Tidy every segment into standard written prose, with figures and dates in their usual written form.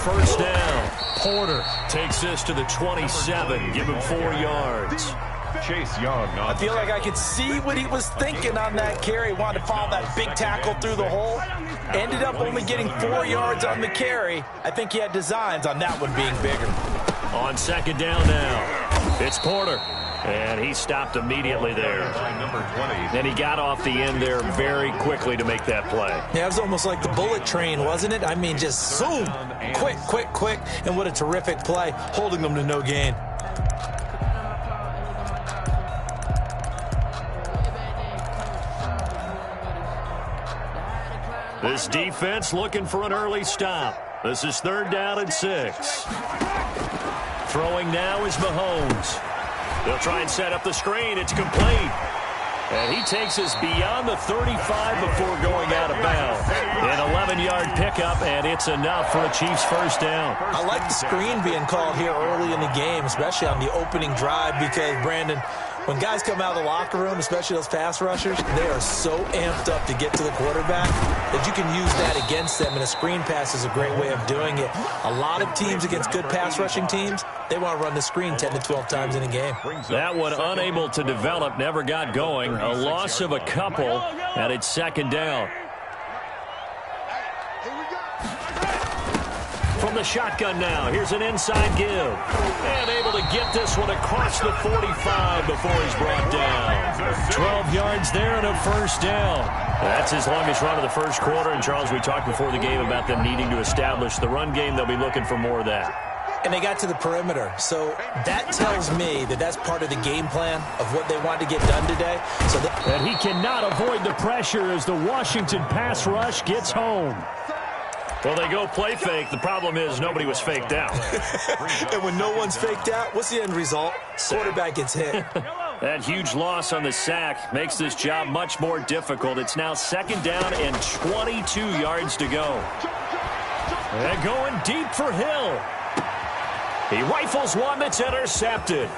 first down. Porter takes this to the 27. Give him 4 yards. Chase Young. I feel like I could see what he was thinking on that carry. Wanted to follow that big tackle through the hole. Ended up only getting 4 yards on the carry. I think he had designs on that one being bigger. On second down now, it's Porter. And he stopped immediately there. And he got off the end there very quickly to make that play. Yeah, it was almost like the bullet train, wasn't it? I mean, just zoom. Quick, quick, quick. And what a terrific play, holding them to no gain. This defense looking for an early stop. This is 3rd down and 6. Throwing now is Mahomes. They'll try and set up the screen. It's complete. And he takes us beyond the 35 before going out of bounds. An 11-yard pickup, and it's enough for a Chiefs first down. I like the screen being called here early in the game, especially on the opening drive, because, Brandon, when guys come out of the locker room, especially those pass rushers, they are so amped up to get to the quarterback that you can use that against them, and a screen pass is a great way of doing it. A lot of teams against good pass rushing teams, they want to run the screen 10 to 12 times in a game. That one unable to develop, never got going. A loss of a couple, and it's 2nd down. From the shotgun now, here's an inside give. And able to get this one across the 45 before he's brought down. 12 yards there and a first down. That's his longest run of the first quarter. And, Charles, we talked before the game about them needing to establish the run game. They'll be looking for more of that. And they got to the perimeter. So that tells me that that's part of the game plan of what they want to get done today. And he cannot avoid the pressure as the Washington pass rush gets home. Well, they go play fake. The problem is nobody was faked out. And when no one's faked out, what's the end result? Quarterback gets hit. That huge loss on the sack makes this job much more difficult. It's now 2nd down and 22 yards to go. And going deep for Hill. He rifles one that's intercepted.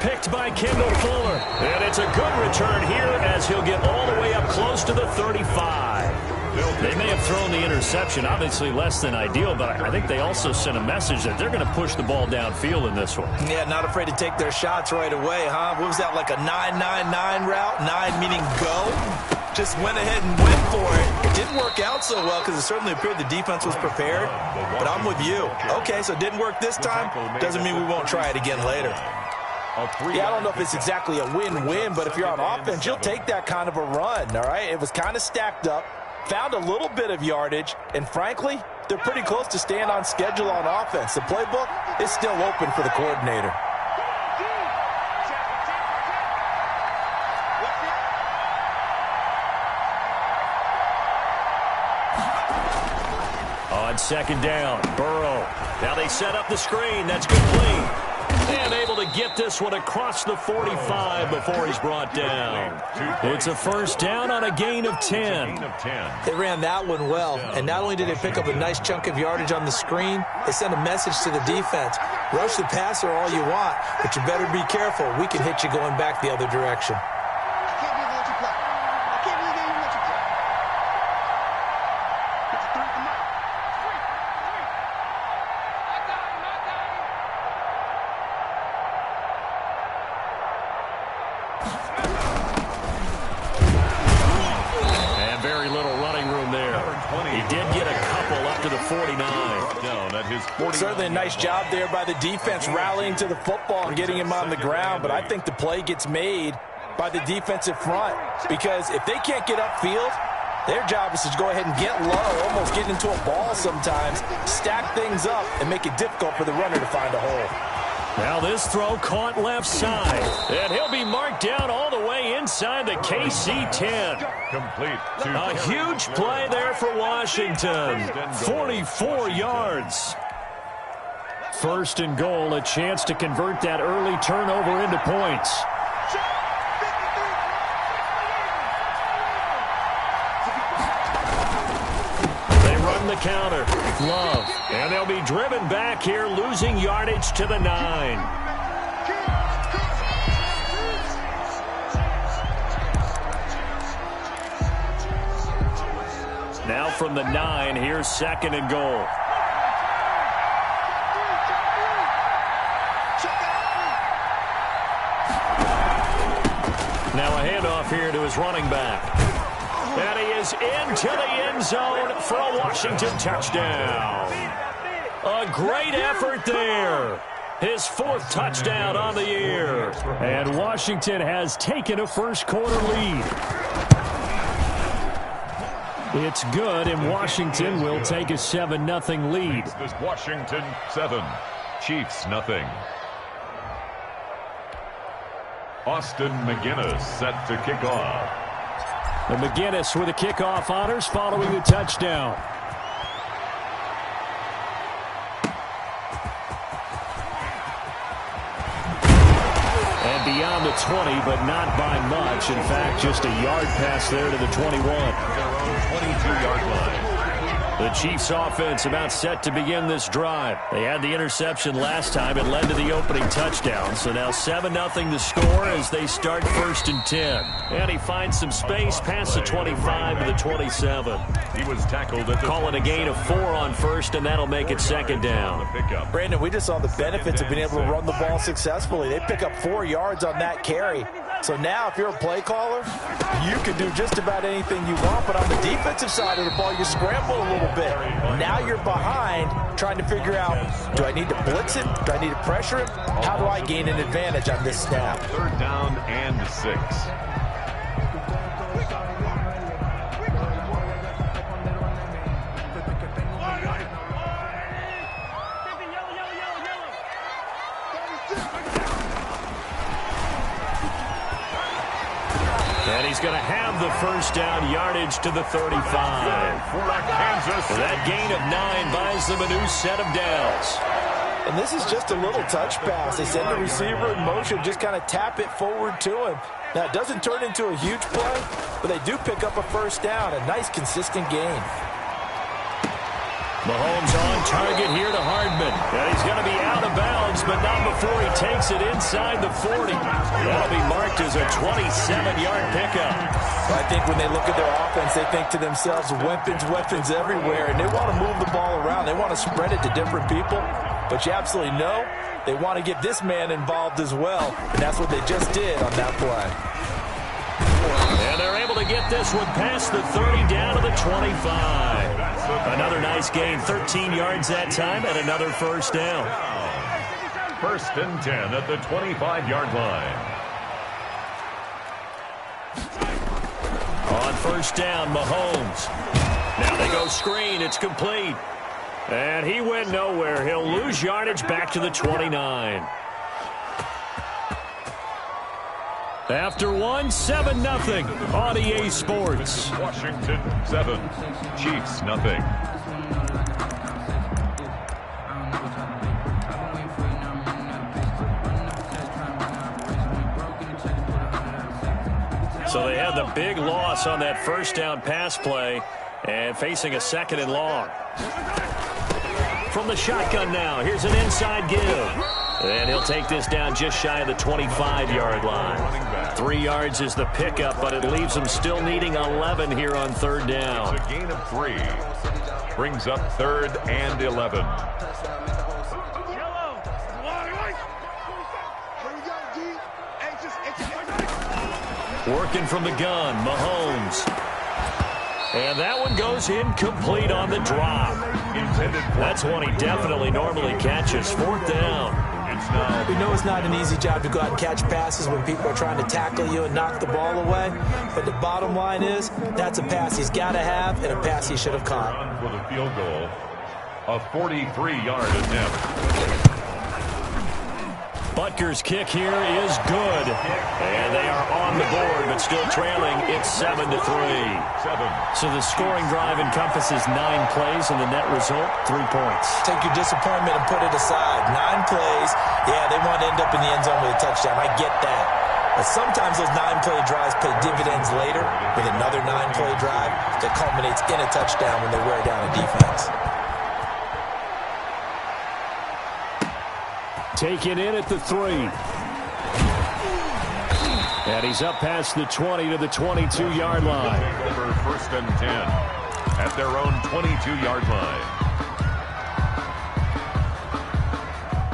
Picked by Kendall Fuller. And it's a good return here as he'll get all the way up close to the 35. They may have thrown the interception, obviously less than ideal, but I think they also sent a message that they're going to push the ball downfield in this one. Yeah, not afraid to take their shots right away, huh? What was that, like a 9-9-9 route? 9 meaning go? Just went ahead and went for it. It didn't work out so well because it certainly appeared the defense was prepared, but I'm with you. Okay, so it didn't work this time. Doesn't mean we won't try it again later. Yeah, I don't know if it's exactly a win-win, but if you're on offense, you'll take that kind of a run, all right? It was kind of stacked up. Found a little bit of yardage, and frankly, they're pretty close to staying on schedule on offense. The playbook is still open for the coordinator. On 2nd down, Burrow. Now they set up the screen. That's complete. And able to get this one across the 45 before he's brought down. It's a first down on a gain of 10. They ran that one well, and not only did they pick up a nice chunk of yardage on the screen, they sent a message to the defense. Rush the passer all you want, but you better be careful. We can hit you going back the other direction. Certainly a nice job there by the defense rallying to the football and getting him on the ground, but I think the play gets made by the defensive front because if they can't get upfield, their job is to go ahead and get low, almost get into a ball sometimes, stack things up, and make it difficult for the runner to find a hole. Now this throw caught left side, and he'll be marked down all the way inside the KC 10. Complete. A huge play there for Washington. 44 yards. 1st and goal, a chance to convert that early turnover into points. They run the counter. Love. And they'll be driven back here, losing yardage to the 9. Now from the 9, here's 2nd and goal. Now a handoff here to his running back. And he is into the end zone for a Washington touchdown. A great effort there. His 4th touchdown on the year. And Washington has taken a first-quarter lead. It's good, and Washington will take a 7-0 lead. This Washington 7, Chiefs 0. Austin McGinnis set to kick off. And McGinnis with the kickoff honors following the touchdown. And beyond the 20, but not by much. In fact, just a yard pass there to the 21. Their own 22-yard line. The Chiefs offense about set to begin this drive. They had the interception last time. It led to the opening touchdown. So now 7-0 to score as they start 1st and 10. And he finds some space past the 25 to the 27. He was tackled at the Call it a gain of 4 on 1st, and that'll make it 2nd down. Brandon, we just saw the benefits of being able to run the ball successfully. They pick up 4 yards on that carry. So now if you're a play caller, you can do just about anything you want. But on the defensive side of the ball, you scramble a little bit. Now you're behind trying to figure out, do I need to blitz him? Do I need to pressure him? How do I gain an advantage on this snap? 3rd down and 6. And he's going to have the 1st down yardage to the 35. That gain of 9 buys them a new set of downs. And this is just a little touch pass. They send the receiver in motion, just kind of tap it forward to him. Now, it doesn't turn into a huge play, but they do pick up a 1st down, a nice, consistent gain. Mahomes on target here to Hardman. And he's going to be out of bounds, but not before he takes it inside the 40. That'll be marked as a 27-yard pickup. I think when they look at their offense, they think to themselves, weapons everywhere, and they want to move the ball around. They want to spread it to different people, but you absolutely know they want to get this man involved as well, and that's what they just did on that play. And they're able to get this one past the 30 down to the 25. Another nice gain, 13 yards that time, and another 1st down. 1st and 10 at the 25-yard line. On 1st down, Mahomes. Now they go screen. It's complete. And he went nowhere. He'll lose yardage back to the 29. After 7-0 on EA Sports. Washington 7, Chiefs 0. So they had the big loss on that 1st down pass play and facing a 2nd and long. From the shotgun now, here's an inside give. And he'll take this down just shy of the 25-yard line. 3 yards is the pickup, but it leaves them still needing 11 here on 3rd down. It's a gain of 3. Brings up 3rd and 11. Working from the gun, Mahomes. And that one goes incomplete on the drop. That's one he definitely normally catches. 4th down. We know it's not an easy job to go out and catch passes when people are trying to tackle you and knock the ball away. But the bottom line is, that's a pass he's got to have and a pass he should have caught. For the field goal, a 43-yard attempt. Butker's kick here is good. And they are on the board, but still trailing. It's 7-3. So the scoring drive encompasses 9 plays, and the net result, 3 points. Take your disappointment and put it aside. 9 plays. Yeah, they want to end up in the end zone with a touchdown. I get that. But sometimes those 9-play drives pay dividends later with another 9-play drive that culminates in a touchdown when they wear down a defense. Taken in at the 3. And he's up past the 20 to the 22-yard line. Over 1st and 10 at their own 22-yard line.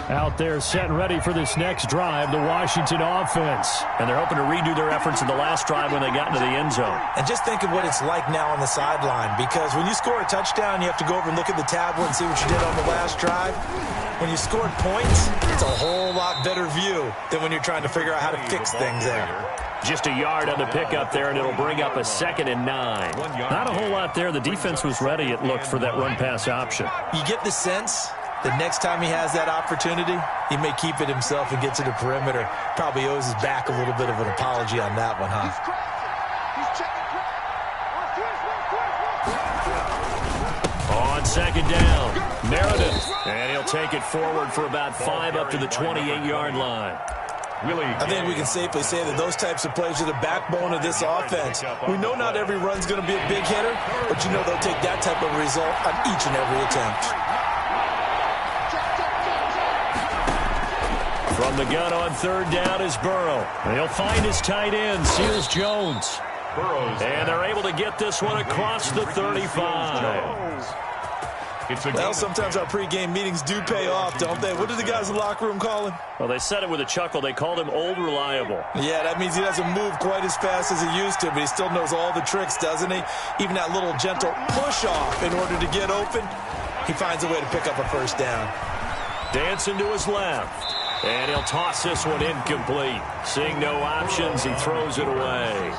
Out there set and ready for this next drive, the Washington offense. And they're hoping to redo their efforts in the last drive when they got into the end zone. And just think of what it's like now on the sideline, because when you score a touchdown, you have to go over and look at the tablet and see what you did on the last drive. When you scored points, it's a whole lot better view than when you're trying to figure out how to fix things there. Just a yard on the pickup there, and it'll bring up a 2nd and 9. Not a whole lot there. The defense was ready, it looked, for that run-pass option. You get the sense the next time he has that opportunity, he may keep it himself and get to the perimeter. Probably owes his back a little bit of an apology on that one, huh? On 2nd down, Meredith. And he'll take it forward for about 5 up to the 28-yard line. I think we can safely say that those types of plays are the backbone of this offense. We know not every run's going to be a big hitter, but you know they'll take that type of result on each and every attempt. From the gun on 3rd down is Burrow. He'll find his tight end, Seals Jones. And they're able to get this one across the 35. Well, sometimes our pregame meetings do pay off, don't they? What did the guys in the locker room call him? Well, they said it with a chuckle. They called him Old Reliable. Yeah, that means he doesn't move quite as fast as he used to, but he still knows all the tricks, doesn't he? Even that little gentle push-off in order to get open, he finds a way to pick up a 1st down. Dancing to his left. And he'll toss this one incomplete. Seeing no options, he throws it away.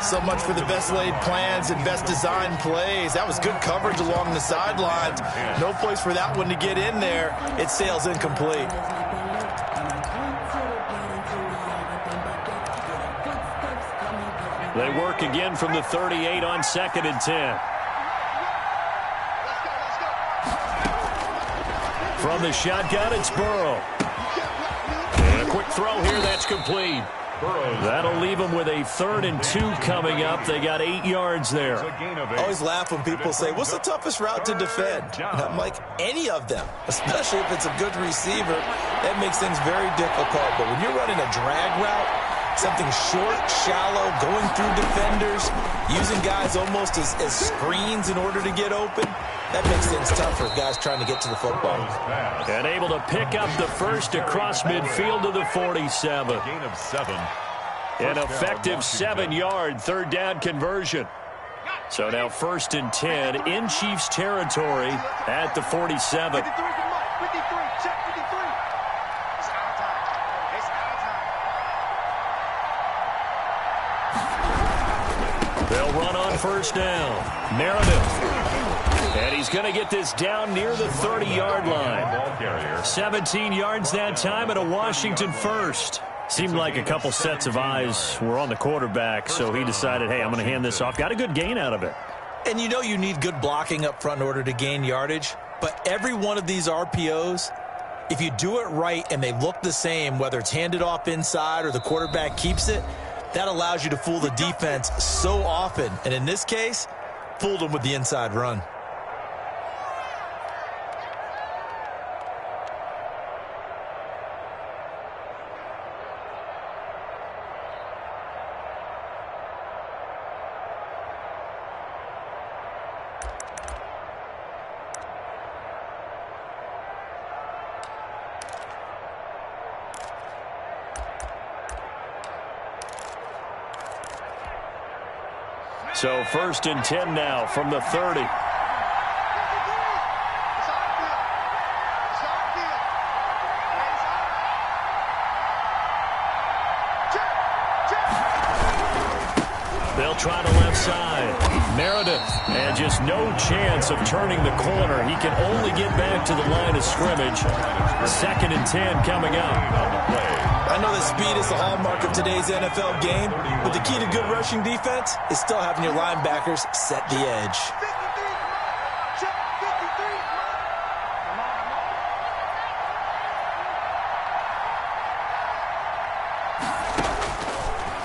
So much for the best laid plans and best designed plays. That was good coverage along the sidelines. No place for that one to get in there. It sails incomplete. They work again from the 38 on 2nd and 10. From the shotgun, it's Burrow. And a quick throw here, that's complete. That'll leave them with a 3rd and 2 coming up. They got 8 yards there. I always laugh when people say, what's the toughest route to defend? And I'm like, any of them, especially if it's a good receiver. That makes things very difficult. But when you're running a drag route, something short, shallow, going through defenders, using guys almost as screens in order to get open, that makes things tough for guys trying to get to the football. And able to pick up the 1st across midfield to the 47. Gain of 7. An effective 7-yard 3rd down conversion. So now 1st and 10 in Chiefs territory at the 47. They'll run on 1st down. Meredith. And he's going to get this down near the 30-yard line. 17 yards that time and a Washington 1st. Seemed like a couple sets of eyes were on the quarterback, so he decided, hey, I'm going to hand this off. Got a good gain out of it. And you know you need good blocking up front in order to gain yardage, but every one of these RPOs, if you do it right and they look the same, whether it's handed off inside or the quarterback keeps it, that allows you to fool the defense so often. And in this case, fooled them with the inside run. So 1st and 10 now from the 30. They'll try the left side. Meredith, and just no chance of turning the corner. He can only get back to the line of scrimmage. 2nd and 10 coming up. I know that speed is the hallmark of today's NFL game, but the key to good rushing defense is still having your linebackers set the edge.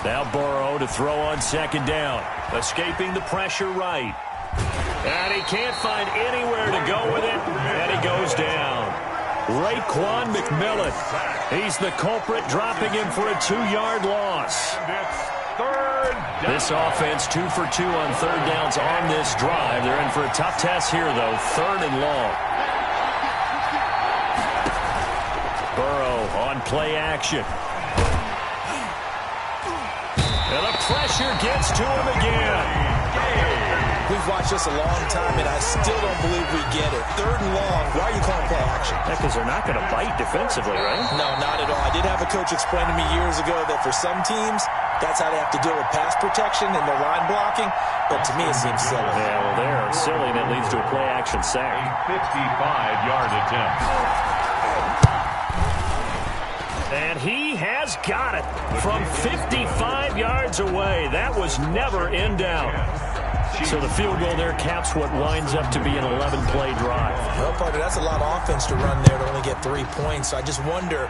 Now Burrow to throw on 2nd down. Escaping the pressure right. And he can't find anywhere to go with it, and he goes down. Raekwon McMillan. He's the culprit, dropping him for a 2-yard loss. This offense 2 for 2 on 3rd downs on this drive. They're in for a tough test here, though. 3rd and long. on play action. And the pressure gets to him again. We've watched this a long time, and I still don't believe we get it. 3rd and long. Why are you calling play action? Yeah, because they're not going to bite defensively, right? No, not at all. I did have a coach explain to me years ago that for some teams, that's how they have to deal with pass protection and their line blocking. But to me, it seems silly. Yeah, well, they're silly, and it leads to a play action sack. A 55-yard attempt. And he has got it from 55 yards away. That was never in doubt. So the field goal there caps what winds up to be an 11-play drive. Well, partner, that's a lot of offense to run there to only get 3 points. So I just wonder,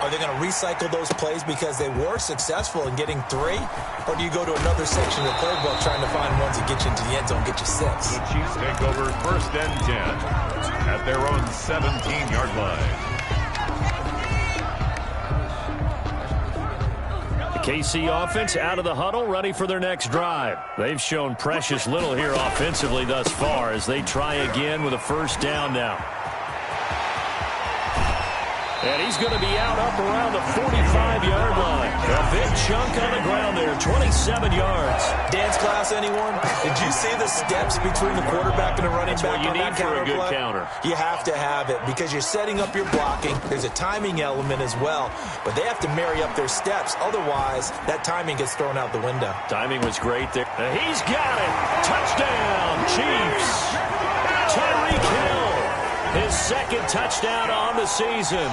are they going to recycle those plays because they were successful in getting 3? Or do you go to another section of the playbook trying to find ones that get you into the end zone, get you 6? The Chiefs take over 1st and 10 at their own 17-yard line. KC offense out of the huddle, ready for their next drive. They've shown precious little here offensively thus far as they try again with a 1st down now. And he's going to be out up around the 45-yard line. A big chunk on the ground there, 27 yards. Dance class, anyone? Did you see the steps between the quarterback and the running That's back what you on need that for counter a good play? counter. You have to have it because you're setting up your blocking. There's a timing element as well, but they have to marry up their steps. Otherwise, that timing gets thrown out the window. Timing was great there. He's got it. Touchdown, Chiefs. Tyreek Hill. His 2nd touchdown on the season.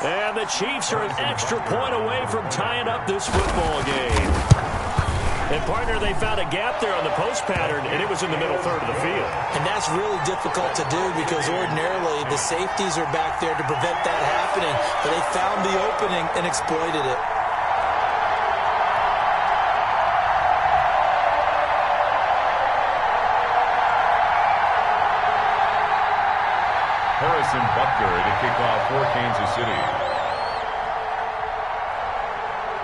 And the Chiefs are an extra point away from tying up this football game. And, partner, they found a gap there on the post pattern, and it was in the middle 3rd of the field. And that's really difficult to do because ordinarily the safeties are back there to prevent that happening. But they found the opening and exploited it. Harrison Butker to kick off for Kansas City.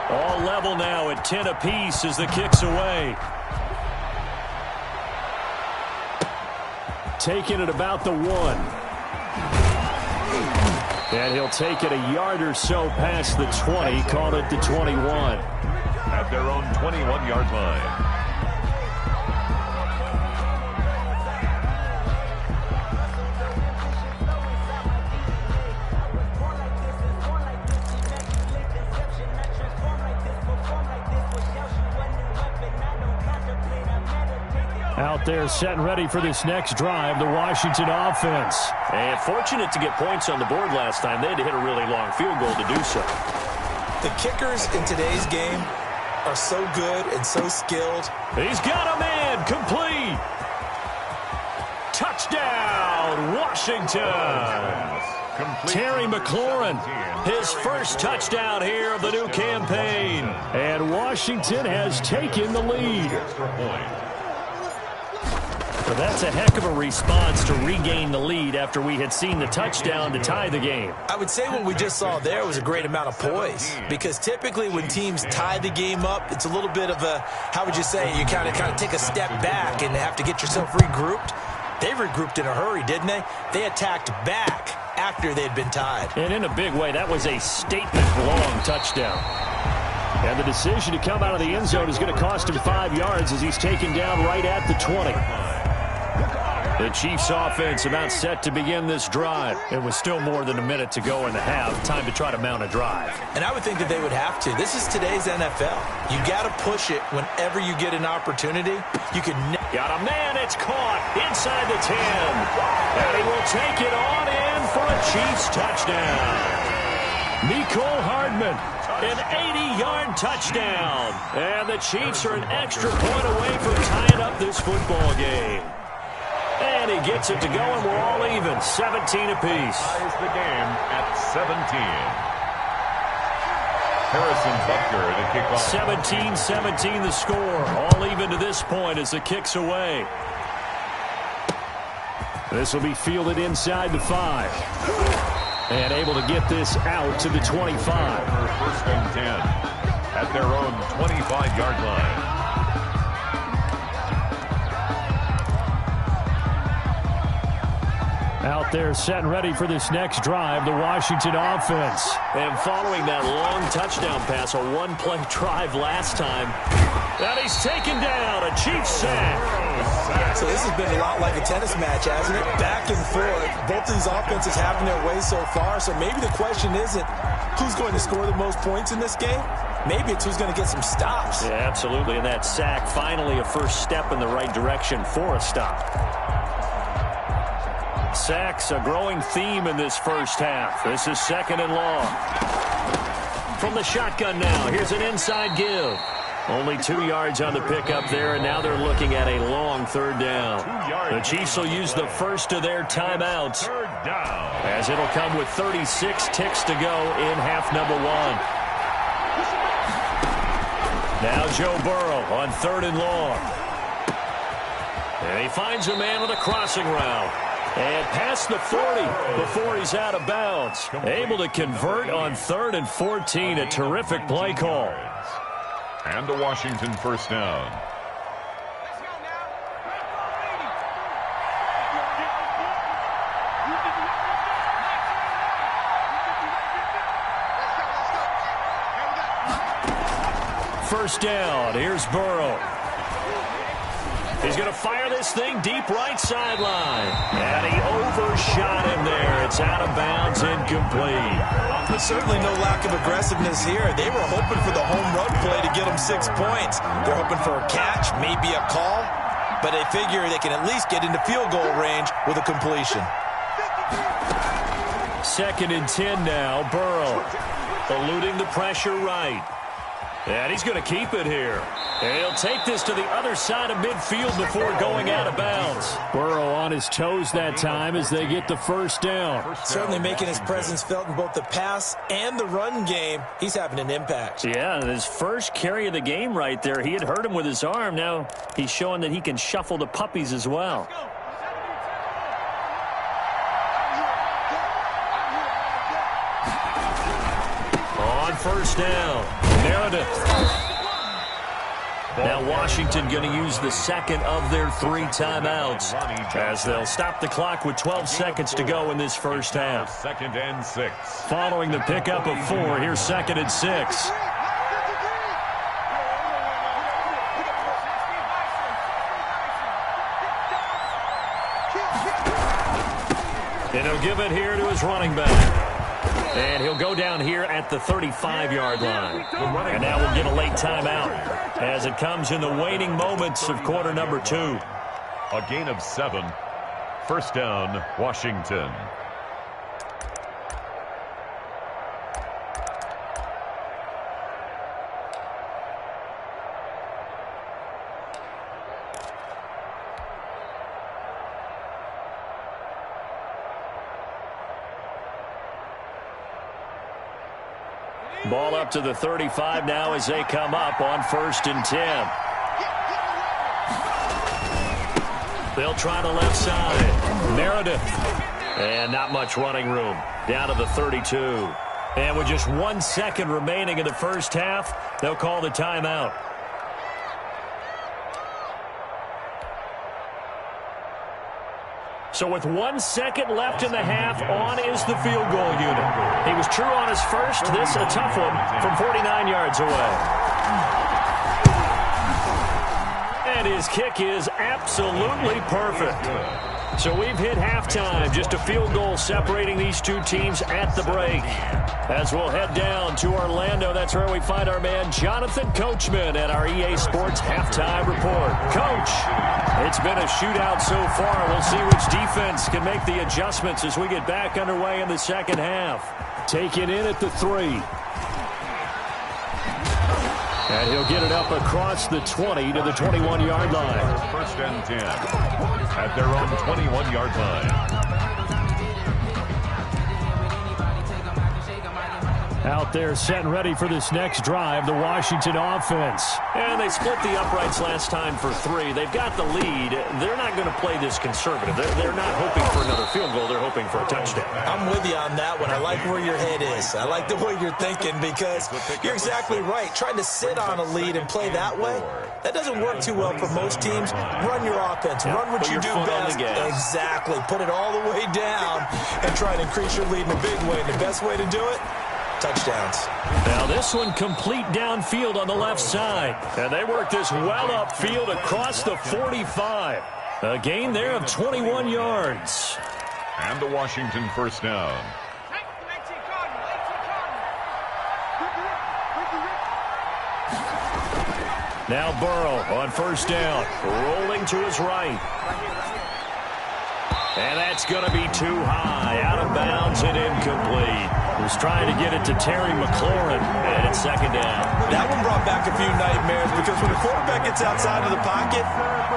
All level now at 10 apiece as the kick's away. Taking it about the 1. And he'll take it a yard or so past the 20, called it the 21. At their own 21-yard line. Out there set and ready for this next drive, the Washington offense. And fortunate to get points on the board last time. They had to hit a really long field goal to do so. The kickers in today's game are so good and so skilled. He's got a man, complete. Touchdown, Washington. Terry McLaurin, his 1st touchdown here of the new campaign. And Washington has taken the lead. But that's a heck of a response to regain the lead after we had seen the touchdown to tie the game. I would say what we just saw there was a great amount of poise because typically when teams tie the game up, it's a little bit of a, how would you say, you kind of take a step back and have to get yourself regrouped. They regrouped in a hurry, didn't they? They attacked back after they'd been tied. And in a big way, that was a statement-long touchdown. And the decision to come out of the end zone is going to cost him 5 yards as he's taken down right at the 20. The Chiefs offense about set to begin this drive. It was still more than a minute to go in the half. Time to try to mount a drive. And I would think that they would have to. This is today's NFL. You got to push it whenever you get an opportunity. You can. Got a man. It's caught inside the 10. And he will take it on in for a Chiefs touchdown. Nicole Hardman, an 80-yard touchdown. And the Chiefs are an extra point away from tying up this football game. And he gets it to go, and we're all even, 17 apiece. Ties the game at 17. Harrison Butker to kick off. 17-17 the score. All even to this point as the kick's away. This will be fielded inside the 5. And able to get this out to the 25. For 1st and 10 at their own 25-yard line. Out there setting ready for this next drive, the Washington offense. And following that long touchdown pass, a one-play drive last time. And he's taken down, a Chiefs sack. So this has been a lot like a tennis match, hasn't it? Back and forth. Both of these offenses having their way so far. So maybe the question isn't who's going to score the most points in this game. Maybe it's who's going to get some stops. Yeah, absolutely. And that sack, finally a first step in the right direction for a stop. Sacks, a growing theme in this first half. This is 2nd and long. From the shotgun now, here's an inside give. Only 2 yards on the pickup there, and now they're looking at a long 3rd down. The Chiefs will use the first of their timeouts, as it'll come with 36 ticks to go in half number 1. Now Joe Burrow on 3rd and long. And he finds a man with a crossing route. And past the 40 before he's out of bounds. Able to convert on 3rd and 14. A terrific play call. And a Washington first down. First down. Here's Burrow. He's going to fire this thing deep right sideline. And he overshot him there. It's out of bounds, incomplete. There's certainly no lack of aggressiveness here. They were hoping for the home run play to get them 6 points. They're hoping for a catch, maybe a call. But they figure they can at least get into field goal range with a completion. 2nd and 10 now. Burrow eluding the pressure right. And he's going to keep it here. And he'll take this to the other side of midfield before going out of bounds. Burrow on his toes that time as they get the first down. Certainly making his presence felt in both the pass and the run game. He's having an impact. Yeah, his first carry of the game right there. He had hurt him with his arm. Now he's showing that he can shuffle the puppies as well. On first down, Meredith. Now Washington going to use the 2nd of their 3 timeouts as they'll stop the clock with 12 seconds to go in this first half. 2nd and 6. Following the pickup of 4, here's 2nd and 6. And he'll give it here to his running back. And he'll go down here at the 35-yard line. And now we'll get a late timeout as it comes in the waning moments of quarter number 2. A gain of 7. First down, Washington. Ball up to the 35 now as they come up on 1st and 10. They'll try the left side. Meredith. And not much running room. Down to the 32. And with just 1 second remaining in the first half, they'll call the timeout. So with 1 second left in the half, on is the field goal unit. He was true on his first. This a tough one from 49 yards away. And his kick is absolutely perfect. So we've hit halftime. Just a field goal separating these two teams at the break. As we'll head down to Orlando, that's where we find our man Jonathan Coachman at our EA Sports Halftime Report. Coach, it's been a shootout so far. We'll see which defense can make the adjustments as we get back underway in the second half. Taken in at the 3. And he'll get it up across the 20 to the 21-yard line. 1st and 10 at their own 21-yard line. Out there setting ready for this next drive, the Washington offense. And they split the uprights last time for 3. They've got the lead. They're not going to play this conservative. They're not hoping for another field goal. They're hoping for a touchdown. I'm with you on that one. I like where your head is. I like the way you're thinking because you're exactly right. Trying to sit on a lead and play that way, That doesn't work too well for most teams. Run your offense. Run what you do best. Exactly. Put it all the way down and try and increase your lead in a big way. And the best way to do it, touchdowns. Now this one complete downfield on the left side. And they work this well upfield across the 45. A gain there of 21 yards. And the Washington first down. Now Burrow on first down, rolling to his right. And that's going to be too high, out of bounds and incomplete. Was trying to get it to Terry McLaurin, and it's second down. That one brought back a few nightmares because when the quarterback gets outside of the pocket,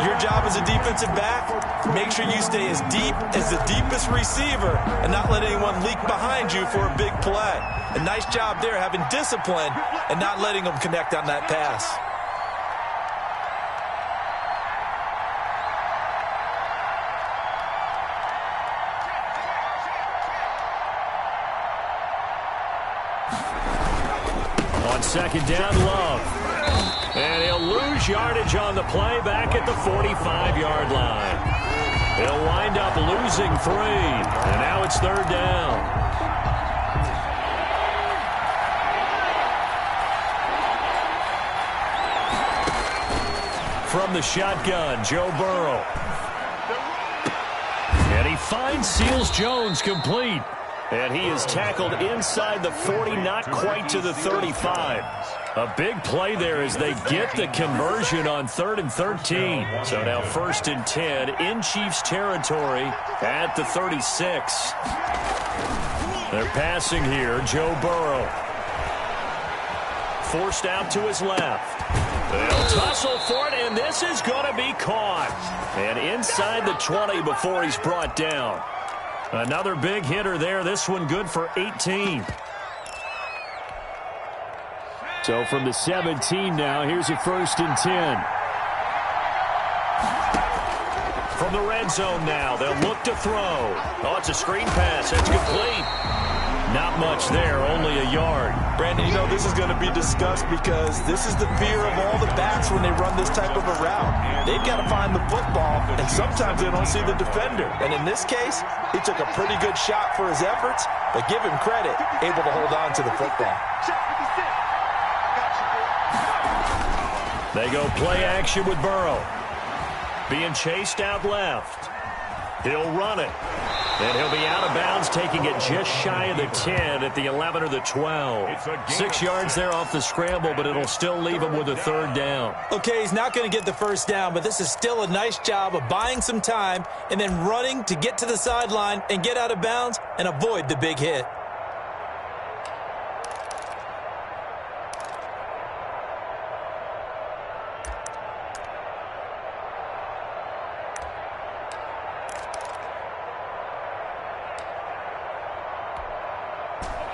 your job as a defensive back, make sure you stay as deep as the deepest receiver and not let anyone leak behind you for a big play. A nice job there having discipline and not letting them connect on that pass. Second down, Love. And he'll lose yardage on the play back at the 45-yard line. He'll wind up losing 3. And now it's third down. From the shotgun, Joe Burrow. And he finds Seals Jones complete. And he is tackled inside the 40, not quite to the 35. A big play there as they get the conversion on 3rd and 13. So now 1st and 10 in Chiefs territory at the 36. They're passing here, Joe Burrow. Forced out to his left. They'll tussle for it, and this is going to be caught. And inside the 20 before he's brought down. Another big hitter there. This one good for 18. So from the 17 now, here's a 1st and 10. From the red zone now, they'll look to throw. Oh, it's a screen pass. That's complete. Not much there, only a yard. Brandon, you know this is going to be discussed because this is the fear of all the backs when they run this type of a route. They've got to find the football, and sometimes they don't see the defender. And in this case, he took a pretty good shot for his efforts, but give him credit, able to hold on to the football. They go play action with Burrow. Being chased out left. He'll run it. And he'll be out of bounds, taking it just shy of the 10 at the 11 or the 12. 6 yards there off the scramble, but it'll still leave him with a 3rd down. Okay, he's not going to get the 1st down, but this is still a nice job of buying some time and then running to get to the sideline and get out of bounds and avoid the big hit.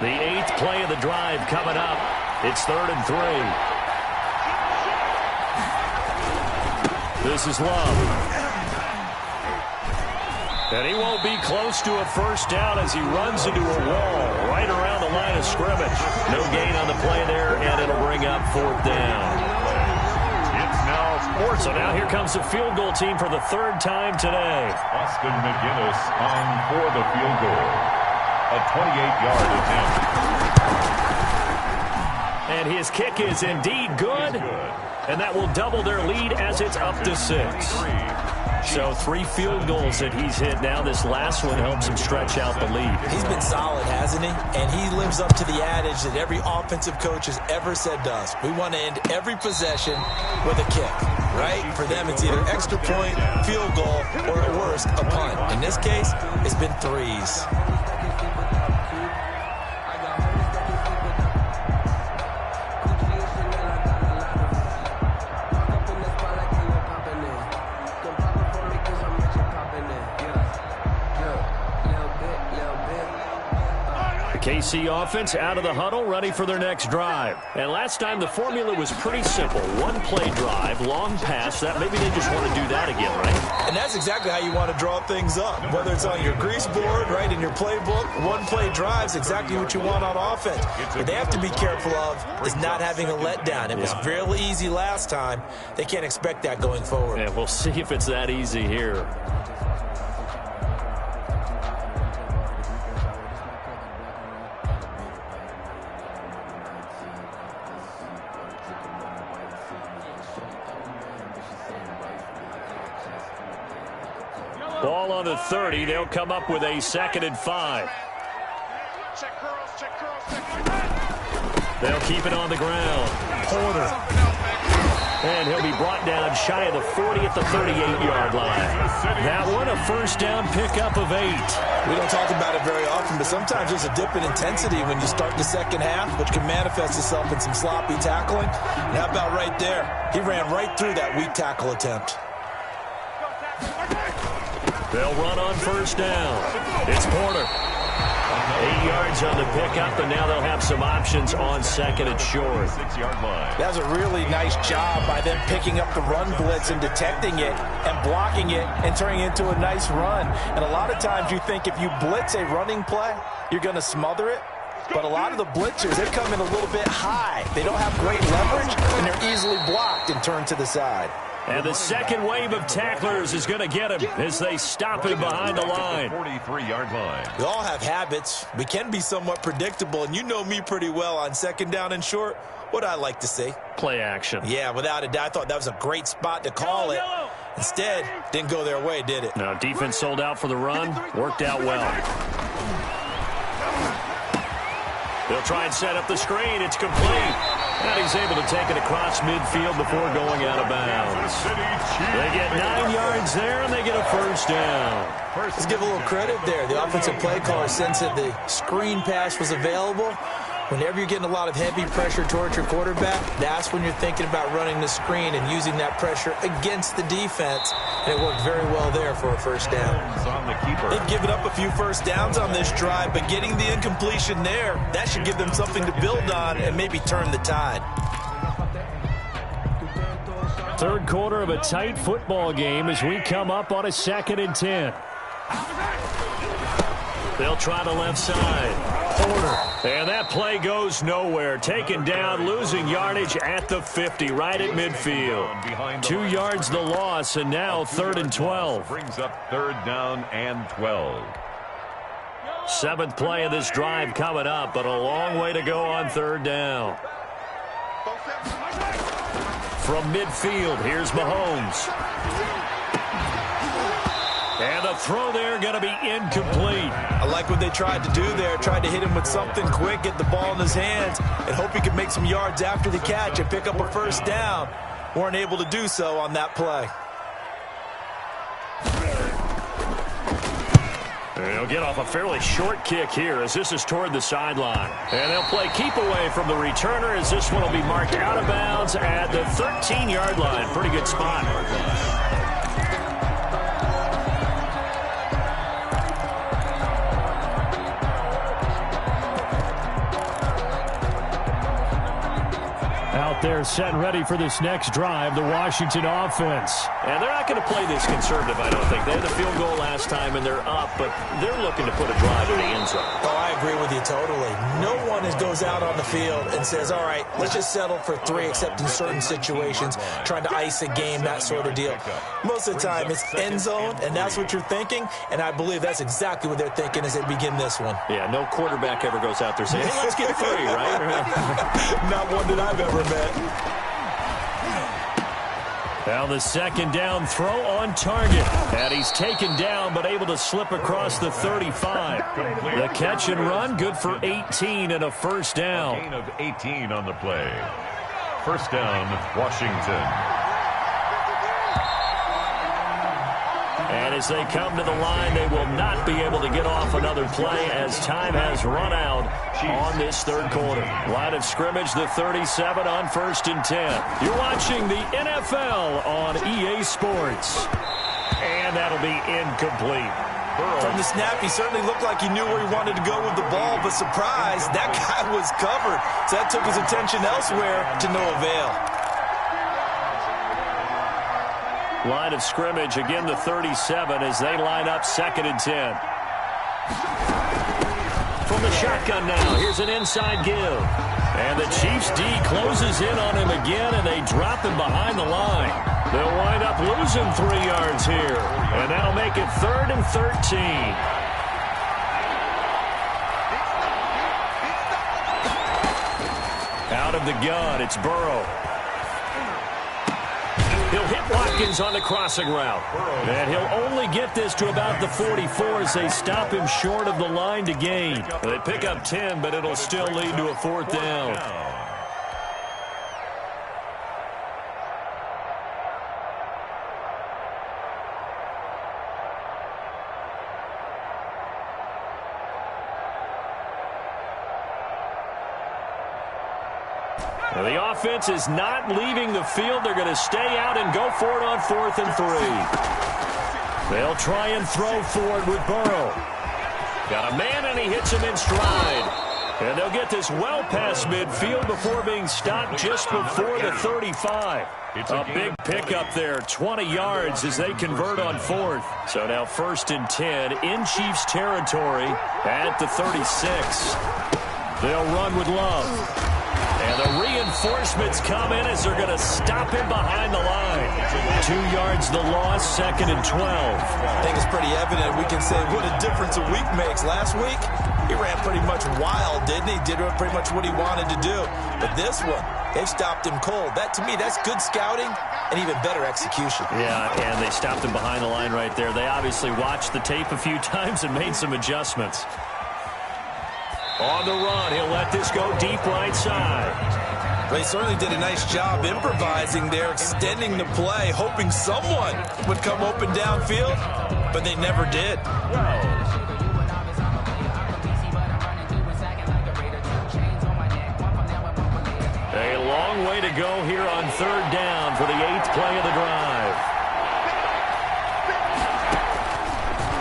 The 8th play of the drive coming up. It's 3rd and 3. This is Love. And he won't be close to a 1st down as he runs into a wall right around the line of scrimmage. No gain on the play there, and it'll bring up 4th down. It's now sports. So now here comes the field goal team for the 3rd time today. Austin McGinnis on for the field goal. A 28-yard attempt. And his kick is indeed good. And that will double their lead as it's up to 6. So 3 field goals that he's hit now. This last one helps him stretch out the lead. He's been solid, hasn't he? And he lives up to the adage that every offensive coach has ever said to us. We want to end every possession with a kick, right? For them, it's either extra point, field goal, or at worst, a punt. In this case, it's been 3s. KC offense out of the huddle, ready for their next drive. And last time the formula was pretty simple. One play drive, long pass. That maybe they just want to do that again, right? And that's exactly how you want to draw things up. Whether it's on your grease board, right, in your playbook, one play drive is exactly what you want on offense. What they have to be careful of is not having a letdown. It was real easy last time. They can't expect that going forward. And we'll see if it's that easy here. Ball on the 30. They'll come up with a 2nd and 5. They'll keep it on the ground. Porter. And he'll be brought down shy of the 40 at the 38-yard line. That one, a first down pickup of 8. We don't talk about it very often, but sometimes there's a dip in intensity when you start the second half, which can manifest itself in some sloppy tackling. And how about right there? He ran right through that weak tackle attempt. They'll run on first down. It's Porter. 8 yards on the pickup, and now they'll have some options on 2nd and short. 6-yard line. That was a really nice job by them picking up the run blitz and detecting it and blocking it and turning it into a nice run. And a lot of times you think if you blitz a running play, you're going to smother it. But a lot of the blitzers, they come in a little bit high. They don't have great leverage, and they're easily blocked and turned to the side. And the second wave of tacklers is going to get him as they stop him behind the line. 43-yard line. We all have habits. We can be somewhat predictable, and you know me pretty well on 2nd down and short. What I like to see. Play action. Yeah, without a doubt. I thought that was a great spot to call it. Instead, didn't go their way, did it? No, defense sold out for the run. Worked out well. They'll try and set up the screen. It's complete. And he's able to take it across midfield before going out of bounds. They get 9 yards there, and they get a first down. Let's give a little credit there. The offensive play caller sensed that the screen pass was available. Whenever you're getting a lot of heavy pressure towards your quarterback, that's when you're thinking about running the screen and using that pressure against the defense. And it worked very well there for a first down. They've given up a few first downs on this drive, but getting the incompletion there, that should give them something to build on and maybe turn the tide. Third quarter of a tight football game as we come up on a 2nd and 10. They'll try the left side. Porter. And that play goes nowhere. Taken down, losing yardage at the 50, right at midfield. 2 yards the loss, and now 3rd and 12. Brings up 3rd down and 12. 7th play of this drive coming up, but a long way to go on 3rd down. From midfield, here's Mahomes. And the throw there going to be incomplete. I like what they tried to do there. Tried to hit him with something quick, get the ball in his hands, and hope he could make some yards after the catch and pick up a first down. Weren't able to do so on that play. They'll get off a fairly short kick here as this is toward the sideline. And they'll play keep away from the returner as this one will be marked out of bounds at the 13-yard line. Pretty good spot. Out there set and ready for this next drive, the Washington offense. And they're not going to play this conservative, I don't think. They had the field goal last time, and they're up, but they're looking to put a drive in the end zone. Oh, I agree with you totally. No one goes out on the field and says, all right, let's just settle for 3, except in certain situations, trying to ice a game, that sort of deal. Most of the time, it's end zone, and that's what you're thinking, and I believe that's exactly what they're thinking as they begin this one. Yeah, no quarterback ever goes out there saying, hey, let's get 3, right? Not one that I've ever met. Now the 2nd down throw on target. And he's taken down but able to slip across the 35. The catch and run good for 18 and a first down. A gain of 18 on the play. First down, Washington. And as they come to the line, they will not be able to get off another play as time has run out on this 3rd quarter. Line of scrimmage, the 37 on 1st and 10. You're watching the NFL on EA Sports. And that'll be incomplete. From the snap, he certainly looked like he knew where he wanted to go with the ball, but surprise, that guy was covered. So that took his attention elsewhere to no avail. Line of scrimmage, again the 37 as they line up 2nd and 10. From the shotgun now, here's an inside give. And the Chiefs D closes in on him again, and they drop him behind the line. They'll wind up losing 3 yards here, and that'll make it 3rd and 13. Out of the gun, it's Burrow. He'll hit Watkins on the crossing route. And he'll only get this to about the 44 as they stop him short of the line to gain. They pick up 10, but it'll still lead to a 4th down. The offense is not leaving the field. They're going to stay out and go for it on 4th and 3. They'll try and throw for it with Burrow. Got a man, and he hits him in stride. And they'll get this well past midfield before being stopped just before the 35. A big pickup there, 20 yards as they convert on 4th. So now 1st and 10 in Chiefs territory at the 36. They'll run with Love. And the reinforcements come in as they're going to stop him behind the line. 2 yards the loss, 2nd and 12. I think it's pretty evident. We can say what a difference a week makes. Last week, he ran pretty much wild, didn't he? Did pretty much what he wanted to do. But this one, they've stopped him cold. That, to me, that's good scouting and even better execution. Yeah, and they stopped him behind the line right there. They obviously watched the tape a few times and made some adjustments. On the run, he'll let this go deep right side. They certainly did a nice job improvising there, extending the play, hoping someone would come open downfield, but they never did. A long way to go here on 3rd down for the 8th play of the drive.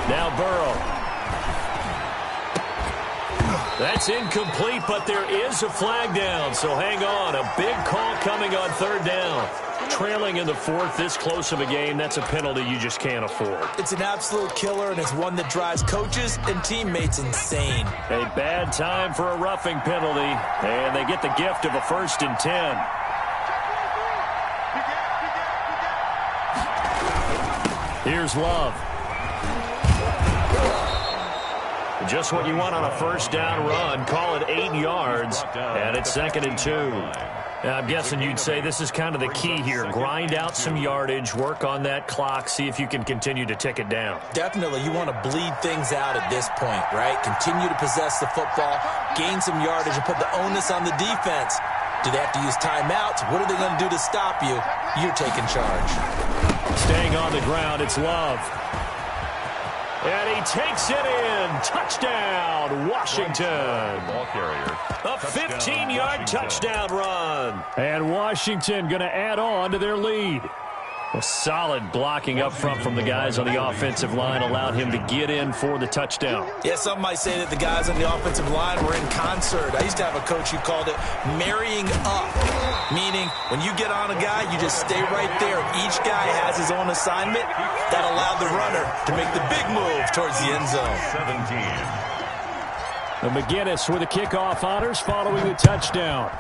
Now Burrow. That's incomplete, but there is a flag down, so hang on. A big call coming on 3rd down. Trailing in the 4th, this close of a game, that's a penalty you just can't afford. It's an absolute killer, and it's one that drives coaches and teammates insane. A bad time for a roughing penalty, and they get the gift of a 1st and 10. Here's Love. Just what you want on a 1st down run. Call it 8 yards, and it's 2nd and 2. Now, I'm guessing you'd say this is kind of the key here. Grind out some yardage, work on that clock, see if you can continue to tick it down. Definitely. You want to bleed things out at this point, right? Continue to possess the football, gain some yardage, and put the onus on the defense. Do they have to use timeouts? What are they going to do to stop you? You're taking charge. Staying on the ground, it's Love. And he takes it in. Touchdown, Washington. A 15-yard touchdown run. And Washington going to add on to their lead. A solid blocking up front from the guys on the offensive line allowed him to get in for the touchdown. Yeah, some might say that the guys on the offensive line were in concert. I used to have a coach who called it marrying up, meaning when you get on a guy, you just stay right there. Each guy has his own assignment. That allowed the runner to make the big move towards the end zone. 17. And McGinnis with the kickoff honors following the touchdown.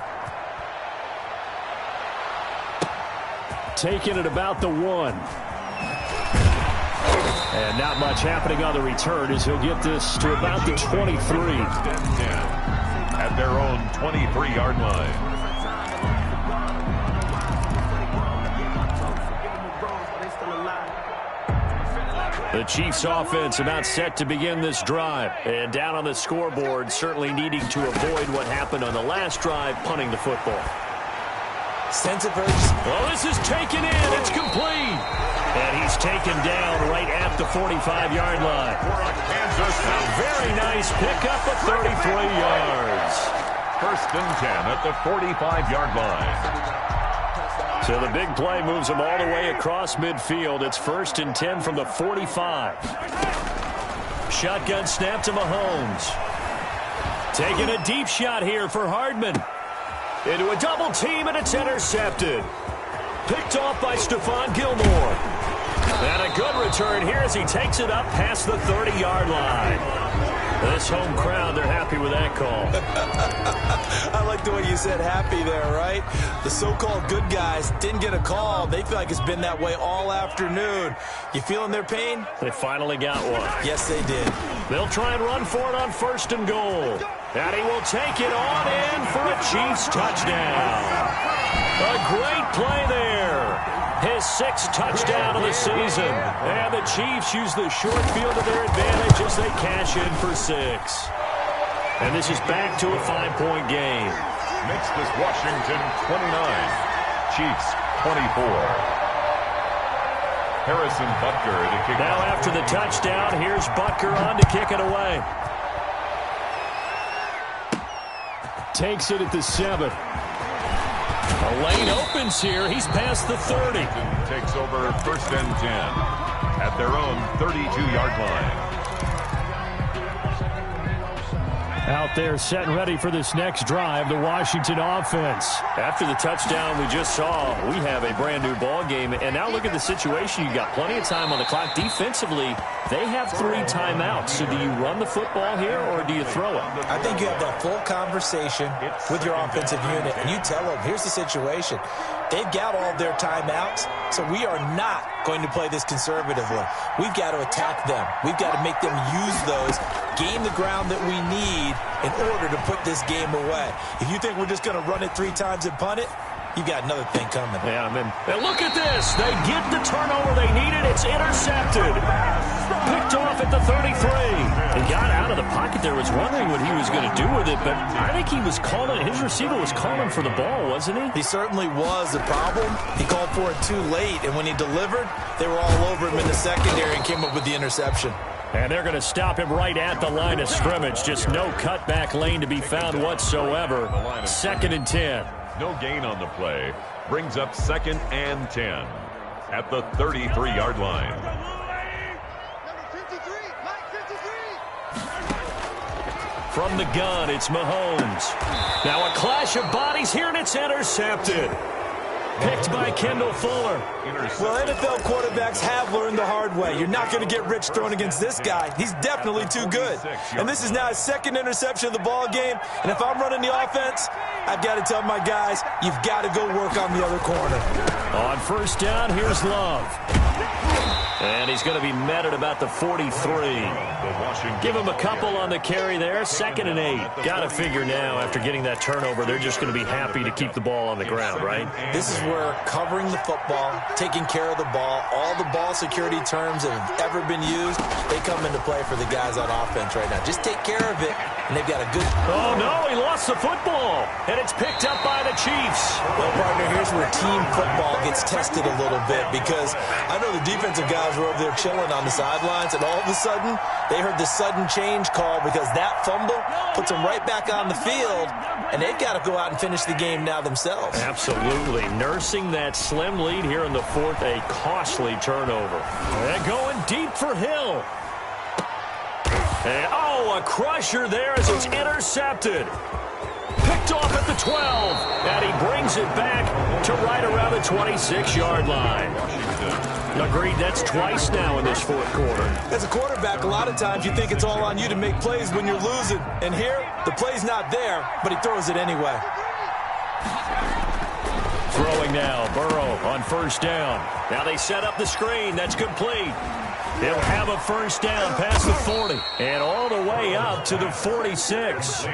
Taking it about the 1. And not much happening on the return as he'll get this to about the 23. At their own 23-yard line. The Chiefs offense about set to begin this drive. And down on the scoreboard, certainly needing to avoid what happened on the last drive, punting the football. Sense of urgency. Well, this is taken in. It's complete. And he's taken down right at the 45-yard line. A very nice pickup of 33 yards. 1st and 10 at the 45-yard line. So the big play moves them all the way across midfield. It's 1st and 10 from the 45. Shotgun snap to Mahomes. Taking a deep shot here for Hardman. Into a double team, and it's intercepted. Picked off by Stephon Gilmore. And a good return here as he takes it up past the 30-yard line. This home crowd, they're happy with that call. I like the way you said happy there, right? The so-called good guys didn't get a call. They feel like it's been that way all afternoon. You feeling their pain? They finally got one. Yes, they did. They'll try and run for it on 1st and goal. And he will take it on in for a Chiefs touchdown. A great play there. His 6th touchdown of the season. And the Chiefs use the short field to their advantage as they cash in for 6. And this is back to a 5-point game. Makes this Washington 29, Chiefs 24. Harrison Butker to kick. Now after the touchdown, here's Butker on to kick it away. Takes it at the 7. A lane opens here. He's past the 30. Takes over 1st and 10 at their own 32-yard line. Out there set and ready for this next drive, the Washington offense. After the touchdown we just saw, we have a brand new ball game. And now look at the situation. You've got plenty of time on the clock. Defensively, they have 3 timeouts. So do you run the football here or do you throw it? I think you have that full conversation with your offensive unit, and you tell them, here's the situation. They've got all their timeouts, so we are not going to play this conservatively. We've got to attack them. We've got to make them use those, gain the ground that we need in order to put this game away. If you think we're just going to run it 3 times and punt it, you got another thing coming. Yeah, and look at this. They get the turnover they needed. It's intercepted. Picked off at the 33. He got out of the pocket there. Was wondering what he was going to do with it, but I think he was calling. His receiver was calling for the ball, wasn't he? He certainly was. The problem, he called for it too late, and when he delivered, they were all over him in the secondary and came up with the interception. And they're going to stop him right at the line of scrimmage. Just no cutback lane to be found whatsoever. 2nd and 10. No gain on the play. Brings up 2nd and 10 at the 33-yard line. From the gun, it's Mahomes. Now a clash of bodies here, and it's intercepted. Picked by Kendall Fuller. Well, NFL quarterbacks have learned the hard way. You're not going to get rich throwing against this guy. He's definitely too good. And this is now his 2nd interception of the ball game. And if I'm running the offense, I've got to tell my guys, you've got to go work on the other corner. On 1st down, here's Love. And he's going to be met at about the 43. Give him a couple on the carry there. 2nd and 8. Got to figure now, after getting that turnover, they're just going to be happy to keep the ball on the ground, right? This is where covering the football, taking care of the ball, all the ball security terms that have ever been used, they come into play for the guys on offense right now. Just take care of it, and they've got a good... Oh, no, he lost the football, and it's picked up by the Chiefs. Well, partner, here's where team football gets tested a little bit, because I know the defensive guys were over there chilling on the sidelines, and all of a sudden, they heard the sudden change call because that fumble puts them right back on the field, and they've got to go out and finish the game now themselves. Absolutely. Nursing that slim lead here in the 4th, a costly turnover. And going deep for Hill. And, oh, a crusher there as it's intercepted. Picked off at the 12, and he brings it back to right around the 26-yard line. Agreed, that's twice now in this 4th quarter. As a quarterback, a lot of times you think it's all on you to make plays when you're losing. And here, the play's not there, but he throws it anyway. Throwing now, Burrow on 1st down. Now they set up the screen. That's complete. They'll have a 1st down past the 40 and all the way up to the 46.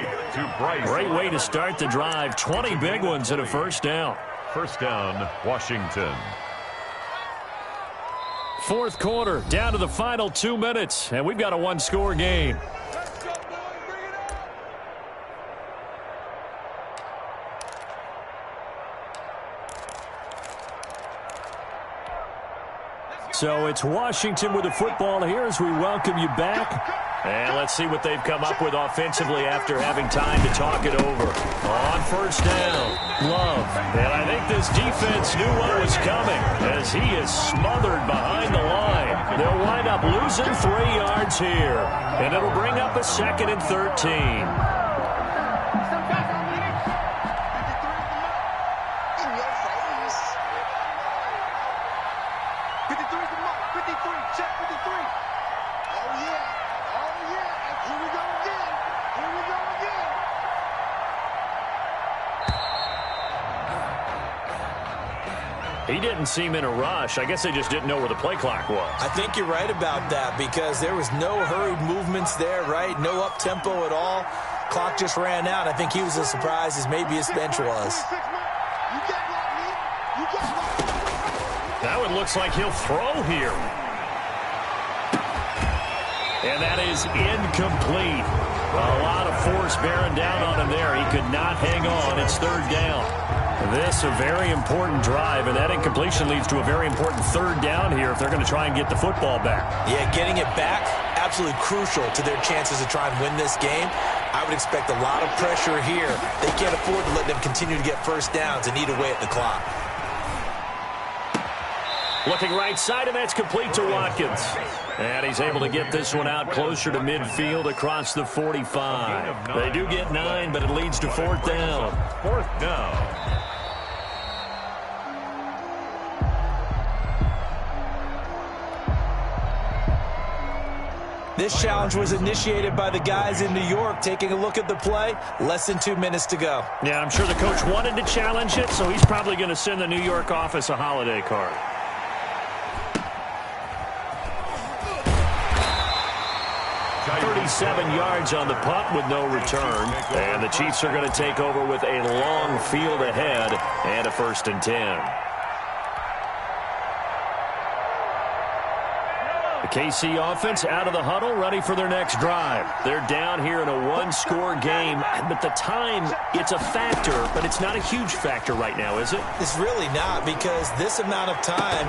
Great way to start the drive. 20 big ones and a 1st down. 1st down, Washington. 4th quarter, down to the final 2 minutes, and we've got a 1-score game. So it's Washington with the football here as we welcome you back. And let's see what they've come up with offensively after having time to talk it over. On 1st down, Love. And I think this defense knew what was coming as he is smothered behind the line. They'll wind up losing 3 yards. yards here. And it'll bring up a 2nd and 13. He didn't seem in a rush. I guess they just didn't know where the play clock was. I think you're right about that because there was no hurried movements there, right? No up-tempo at all. Clock just ran out. I think he was as surprised as maybe his bench was. Now it looks like he'll throw here. And that is incomplete. A lot of force bearing down on him there. He could not hang on. It's 3rd down. This a very important drive, and that incompletion leads to a very important 3rd down here if they're going to try and get the football back. Yeah, getting it back, absolutely crucial to their chances to try and win this game. I would expect a lot of pressure here. They can't afford to let them continue to get first downs and eat away at the clock. Looking right side, and that's complete to Watkins. And he's able to get this one out closer to midfield across the 45. They do get 9, but it leads to 4th down. 4th down. This challenge was initiated by the guys in New York. Taking a look at the play, less than 2 minutes to go. Yeah, I'm sure the coach wanted to challenge it, so he's probably going to send the New York office a holiday card. .37 yards on the punt with no return. And the Chiefs are going to take over with a long field ahead and a 1st and 10. The KC offense out of the huddle, ready for their next drive. They're down here in a 1-score game, but the time, it's a factor, but it's not a huge factor right now, is it? It's really not, because this amount of time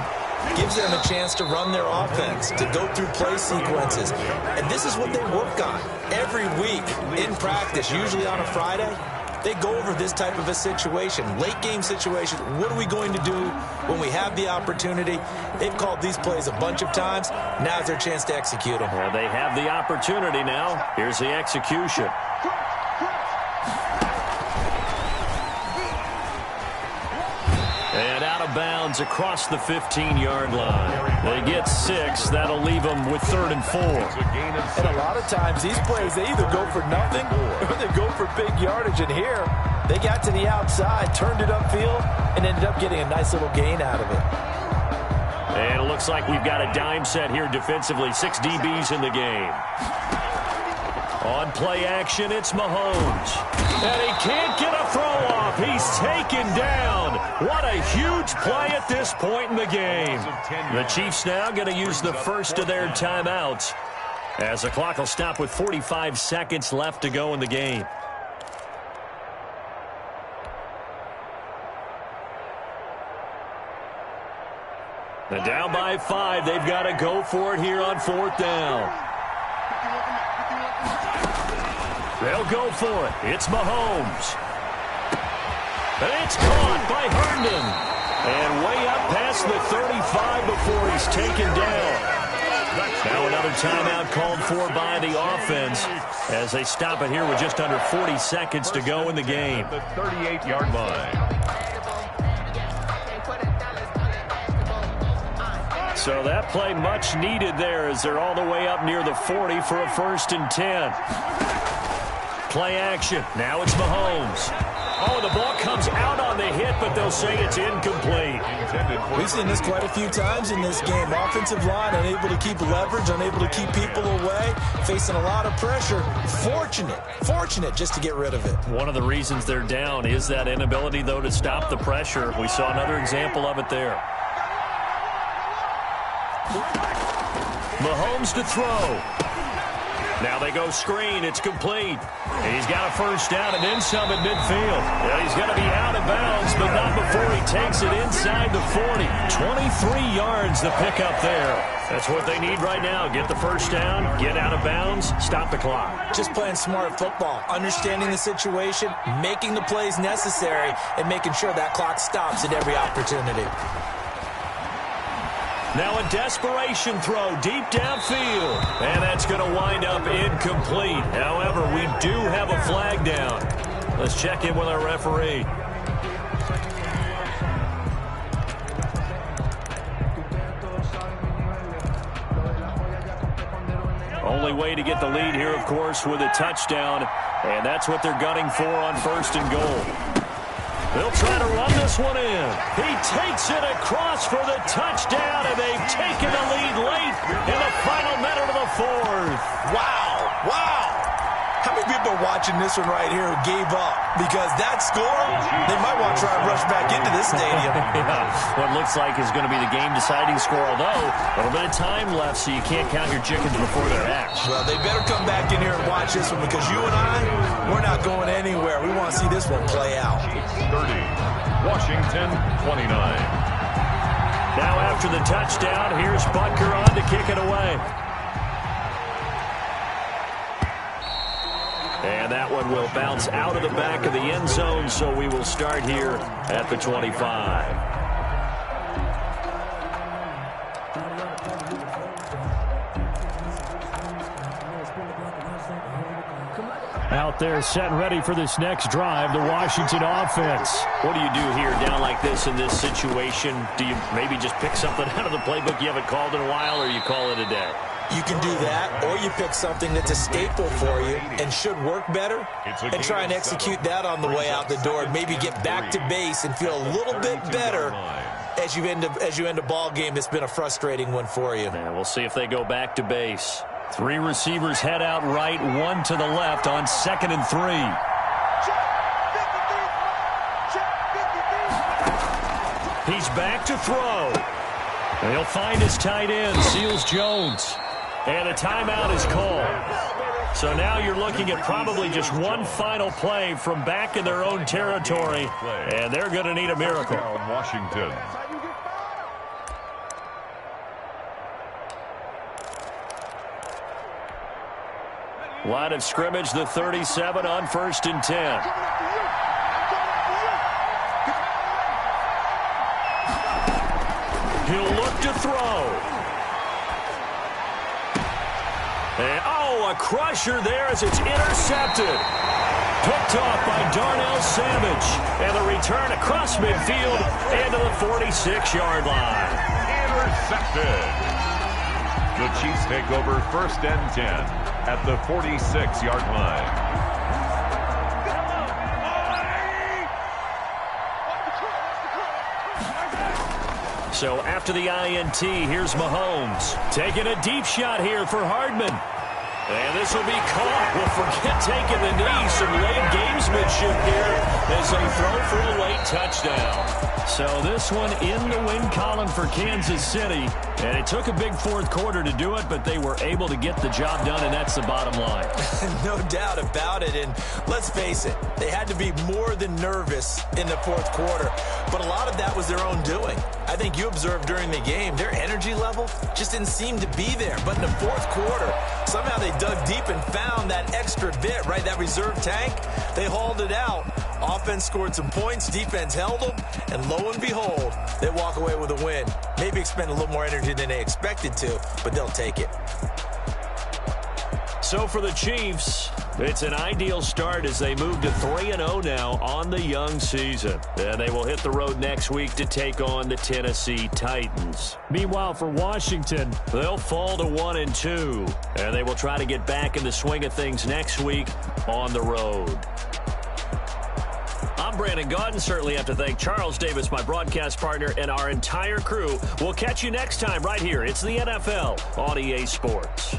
gives them a chance to run their offense, to go through play sequences. And this is what they work on every week in practice, usually on a Friday. They go over this type of a situation, late game situation. What are we going to do when we have the opportunity? They've called these plays a bunch of times. Now's their chance to execute them. Well, they have the opportunity now. Here's the execution. And out of bounds across the 15-yard line. They get 6. That'll leave them with 3rd and 4. And a lot of times these plays, they either go for nothing or they go for big yardage. And here, they got to the outside, turned it upfield, and ended up getting a nice little gain out of it. And it looks like we've got a dime set here defensively. 6 DBs in the game. On play action, it's Mahomes. And he can't get a throw off. He's taken down. What a huge play at this point in the game. The Chiefs now going to use the first of their timeouts, as the clock will stop with 45 seconds left to go in the game. And down by 5, they've got to go for it here on 4th down. They'll go for it. It's Mahomes. And it's caught by Herndon. And way up past the 35 before he's taken down. Now another timeout called for by the offense as they stop it here with just under 40 seconds to go in the game. The 38-yard line. So that play much needed there as they're all the way up near the 40 for a 1st and 10. Play action. Now it's Mahomes. Oh, the ball comes out on the hit, but they'll say it's incomplete. We've seen this quite a few times in this game. Offensive line unable to keep leverage, unable to keep people away, facing a lot of pressure. Fortunate just to get rid of it. One of the reasons they're down is that inability, though, to stop the pressure. We saw another example of it there. Mahomes to throw. Now they go screen. It's complete. And he's got a 1st down and then some at midfield. Yeah, he's going to be out of bounds, but not before he takes it inside the 40. 23 yards the pickup there. That's what they need right now. Get the 1st down, get out of bounds, stop the clock. Just playing smart football, understanding the situation, making the plays necessary, and making sure that clock stops at every opportunity. Now a desperation throw deep downfield. And that's going to wind up incomplete. However, we do have a flag down. Let's check in with our referee. Only way to get the lead here, of course, with a touchdown. And that's what they're gunning for on 1st and goal. They'll try to run this one in. He takes it across for the touchdown, and they've taken the lead late in the final minute of the 4th. Wow, wow. How many people are watching this one right here who gave up? Because that score, they might want to try and rush back into this stadium. Yeah, what looks like is going to be the game-deciding score, although a little bit of time left, so you can't count your chickens before they're hatched. Well, they better come back in here and watch this one, because you and I, we're not going anywhere. We want to see this one play out. 30, Washington 29. Now after the touchdown, here's Butker on to kick it away. And that one will bounce out of the back of the end zone, so we will start here at the 25. Out there set and ready for this next drive, the Washington offense. What do you do here down like this in this situation? Do you maybe just pick something out of the playbook you haven't called in a while, or you call it a day? You can do that, or you pick something that's a staple for you and should work better and try and execute that on the way out the door and maybe get back to base and feel a little bit better as you end a ball game that's been a frustrating one for you. Yeah, we'll see if they go back to base. 3 receivers head out right, 1 to the left on 2nd and 3. He's back to throw. And he'll find his tight end, Seals Jones. And a timeout is called. So now you're looking at probably just one final play from back in their own territory, and they're going to need a miracle. Washington. Line of scrimmage, the 37 on 1st and 10. He'll look to throw. And, a crusher there as it's intercepted. Picked off by Darnell Savage. And the return across midfield and to the 46-yard line. Intercepted. The Chiefs take over 1st and 10 at the 46-yard line. So after the INT, here's Mahomes. Taking a deep shot here for Hardman. And this will be caught. We'll forget taking the knee. Some late gamesmanship here as they throw for a late touchdown. So this one in the win column for Kansas City. And it took a big 4th quarter to do it, but they were able to get the job done, and that's the bottom line. No doubt about it. And let's face it, they had to be more than nervous in the 4th quarter. But a lot of that was their own doing. I think you observed during the game, their energy level just didn't seem to be there. But in the 4th quarter, somehow they dug deep and found that extra bit, right? That reserve tank. They hauled it out. Offense scored some points. Defense held them. And lo and behold, they walk away with a win. Maybe expend a little more energy than they expected to, but they'll take it. So for the Chiefs, it's an ideal start as they move to 3-0 now on the young season. And they will hit the road next week to take on the Tennessee Titans. Meanwhile, for Washington, they'll fall to 1-2. And they will try to get back in the swing of things next week on the road. I'm Brandon Gaudin. Certainly have to thank Charles Davis, my broadcast partner, and our entire crew. We'll catch you next time right here. It's the NFL on EA Sports.